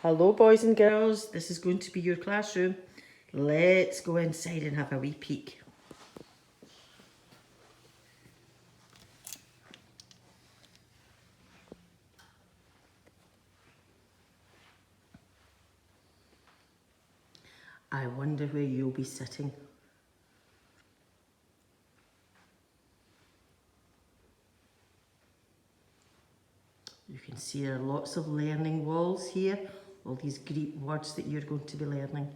Hello boys and girls, this is going to be your classroom. Let's go inside and have a wee peek. I wonder where you'll be sitting. You can see there are lots of learning walls here, all these Greek words that you're going to be learning.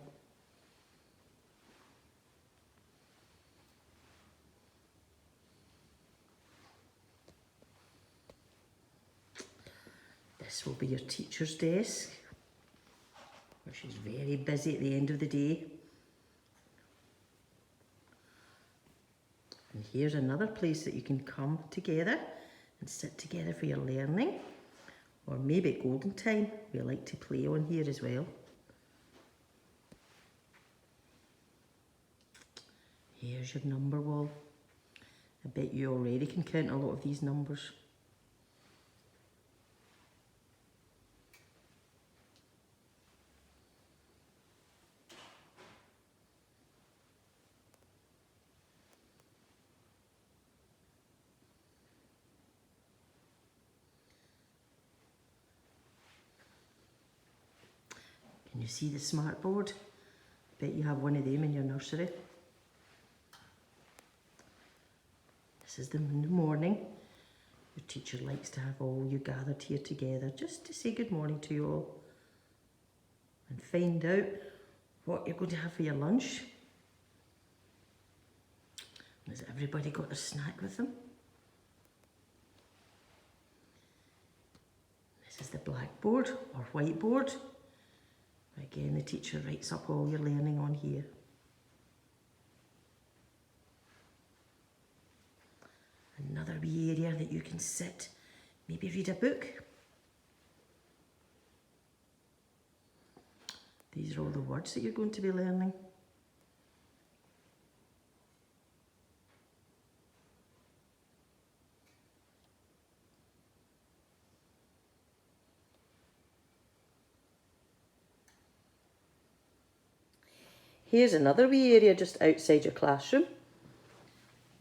This will be your teacher's desk, where she's very busy at the end of the day. And here's another place that you can come together and sit together for your learning. Or maybe at golden time, we like to play on here as well. Here's your number wall. I bet you already can count a lot of these numbers. Can you see the smart board? Bet you have one of them in your nursery. This is in the morning. Your teacher likes to have all you gathered here together just to say good morning to you all and find out what you're going to have for your lunch. Has everybody got their snack with them? This is the blackboard or whiteboard. Again, the teacher writes up all your learning on here. Another wee area that you can sit, maybe read a book. These are all the words that you're going to be learning. Here's another wee area just outside your classroom.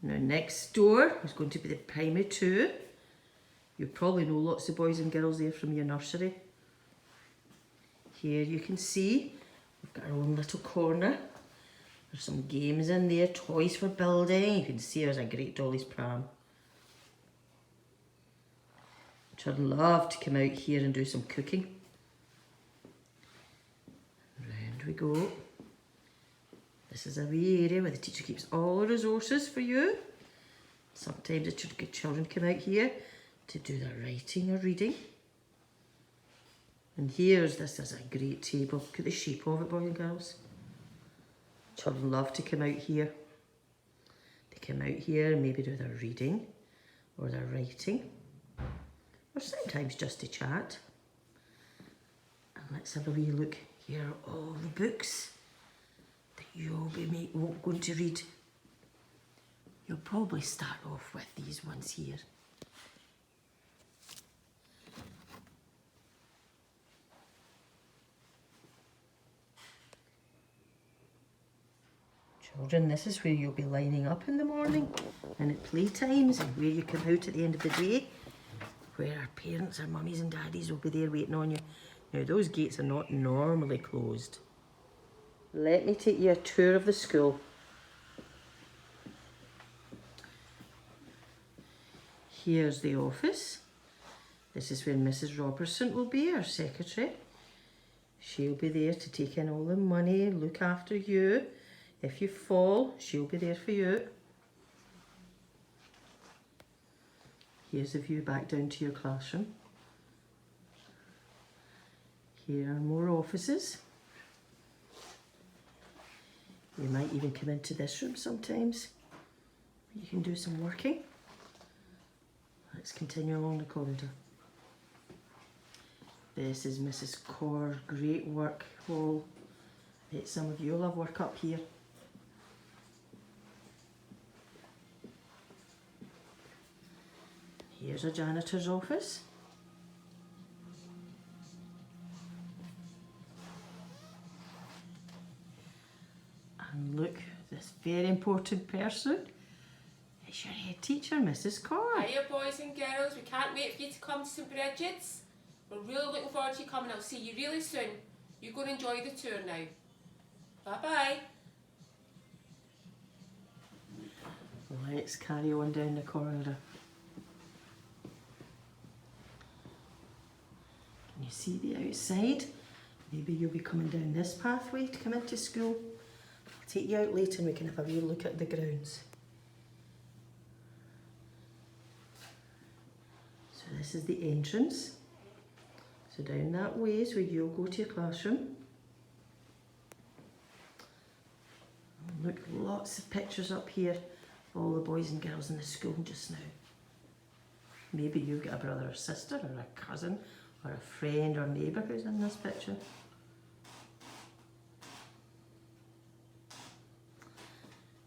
Now next door is going to be the primary 2. You probably know lots of boys and girls there from your nursery. Here you can see we've got our own little corner. There's some games in there, toys for building. You can see there's a Great Dolly's pram. I'd love to come out here and do some cooking. Round we go. This is a wee area where the teacher keeps all the resources for you. Sometimes the children come out here to do their writing or reading. And this is a great table. Look at the shape of it, boys and girls. Children love to come out here. They come out here and maybe do their reading or their writing. Or sometimes just to chat. And let's have a wee look. Here are all the books that you'll be going to read. You'll probably start off with these ones here. Children, this is where you'll be lining up in the morning and at playtimes and where you come out at the end of the day, where our parents, our mummies and daddies will be there waiting on you. Now those gates are not normally closed. Let me take you a tour of the school. Here's the office. This is where Mrs. Robertson will be, our secretary. She'll be there to take in all the money, look after you. If you fall, she'll be there for you. Here's a view back down to your classroom. Here are more offices. You might even come into this room sometimes. You can do some working. Let's continue along the corridor. This is Mrs. Corr's great work hall. Some of you will have work up here. Here's a janitor's office. And look, this very important person is your head teacher, Mrs. Corr. Hiya boys and girls, we can't wait for you to come to St Brigid's. We're really looking forward to you coming. I'll see you really soon. You're going to enjoy the tour now. Bye bye. Let's carry on down the corridor. Can you see the outside? Maybe you'll be coming down this pathway to come into school. I'll take you out later and we can have a wee look at the grounds. So this is the entrance. So down that way is where you'll go to your classroom. Look, lots of pictures up here of all the boys and girls in the school just now. Maybe you've got a brother or sister or a cousin or a friend or neighbour who's in this picture.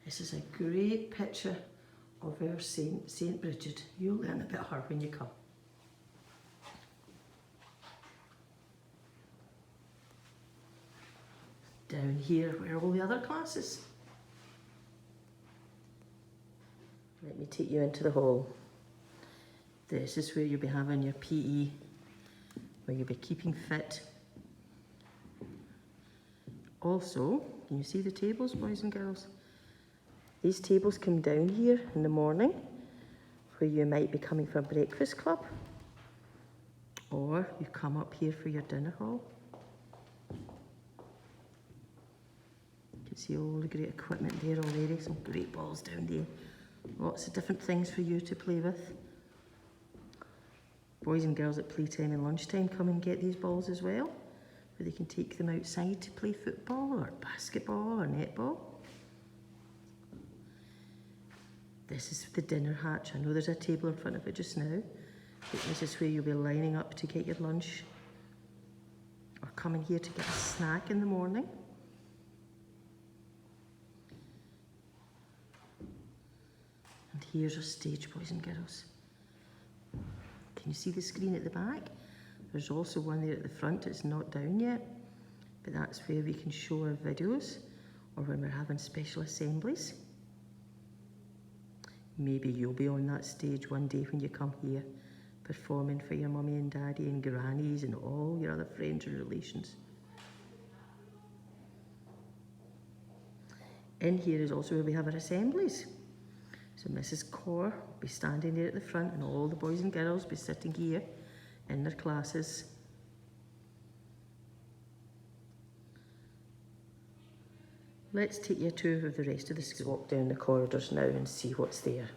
This is a great picture of our Saint Brigid. You'll learn about her when you come. Down here where all the other classes. Let me take you into the hall. This is where you'll be having your PE, where you'll be keeping fit. Also, can you see the tables, boys and girls? These tables come down here in the morning, where you might be coming for a breakfast club, or you come up here for your dinner hall. You can see all the great equipment there already, some great balls down there. Lots of different things for you to play with. Boys and girls at playtime and lunchtime come and get these balls as well, where they can take them outside to play football or basketball or netball. This is the dinner hatch. I know there's a table in front of it just now, but this is where you'll be lining up to get your lunch or coming here to get a snack in the morning. And here's our stage, boys and girls. Can you see the screen at the back? There's also one there at the front. It's not down yet, but that's where we can show our videos or when we're having special assemblies. Maybe you'll be on that stage one day when you come here, performing for your mummy and daddy and grannies and all your other friends and relations. In here is also where we have our assemblies. So Mrs. Corr will be standing there at the front and all the boys and girls will be sitting here in their classes. Let's take you a tour of the rest of the school. Walk down the corridors now and see what's there.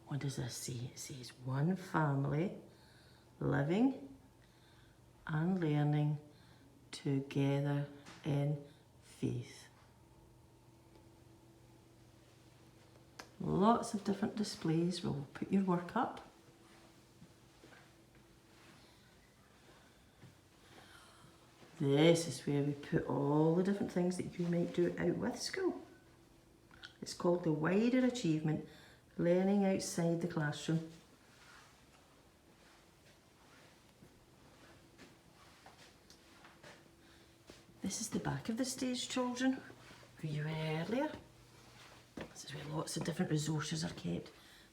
What does this say? It says one family living and learning together in faith. Lots of different displays. We'll put your work up. This is where we put all the different things that you might do out with school. It's called the wider achievement, learning outside the classroom. This is the back of the stage, children, where you were earlier. This is where lots of different resources are kept.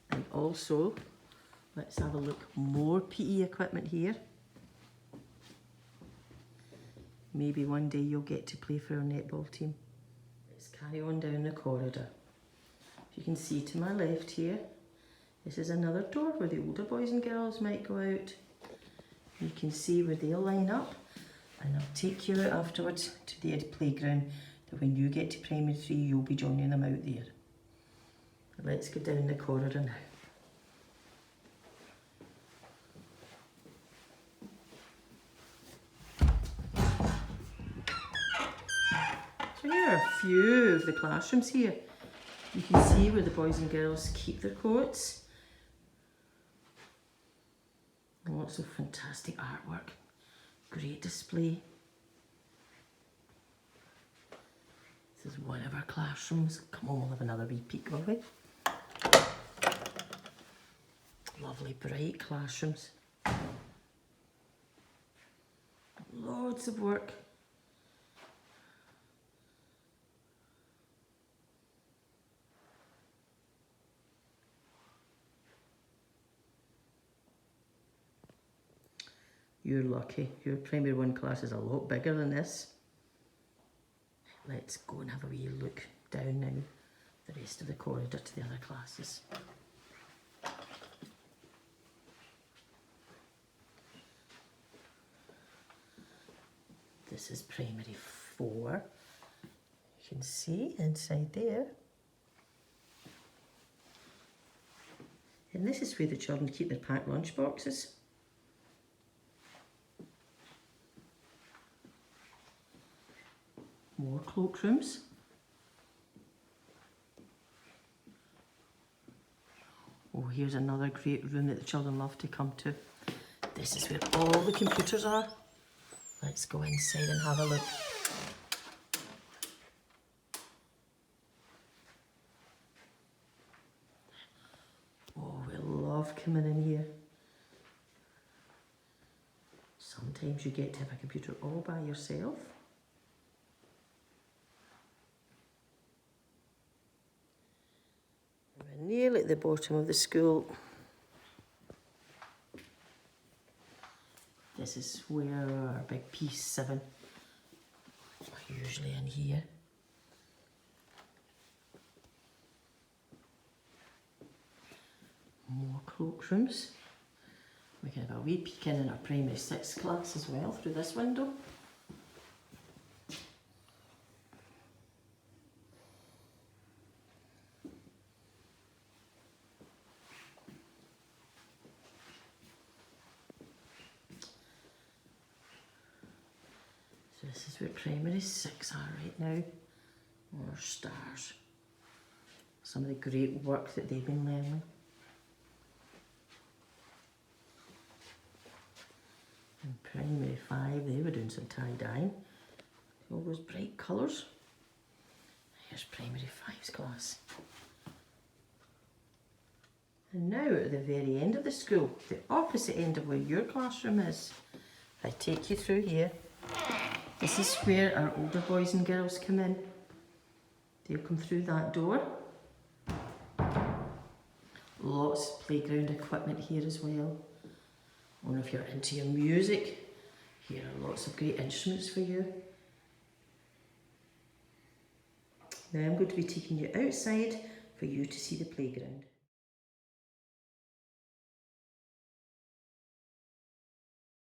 And also, let's have a look, more PE equipment here. Maybe one day you'll get to play for our netball team. Let's carry on down the corridor. If you can see to my left here, this is another door where the older boys and girls might go out. You can see where they'll line up, and I'll take you out afterwards to the playground, that when you get to primary 3 you'll be joining them out there. Let's go down the corridor now. So here are a few of the classrooms here. You can see where the boys and girls keep their coats. Lots of fantastic artwork. Great display. This is one of our classrooms. Come on, we'll have another wee peek, will we? Lovely bright classrooms. loads of work. You're lucky. Your primary 1 class is a lot bigger than this. Let's go and have a wee look down now, the rest of the corridor to the other classes. This is primary 4. You can see inside there. And this is where the children keep their packed lunch boxes. More cloakrooms. Oh, here's another great room that the children love to come to. This is where all the computers are. Let's go inside and have a look. Oh, we love coming in here. Sometimes you get to have a computer all by yourself. We're nearly at the bottom of the school. This is where our big P7 are usually in here. More cloakrooms. We can have a wee peek in our primary 6 class as well through this window. So this is where primary 6 are right now. More stars. Some of the great work that they've been learning. In primary 5, they were doing some tie-dyeing. All those bright colours. Here's primary 5's class. And now at the very end of the school, the opposite end of where your classroom is, if I take you through here, this is where our older boys and girls come in. They'll come through that door. Lots of playground equipment here as well. Or if you're into your music, here are lots of great instruments for you. Now I'm going to be taking you outside for you to see the playground.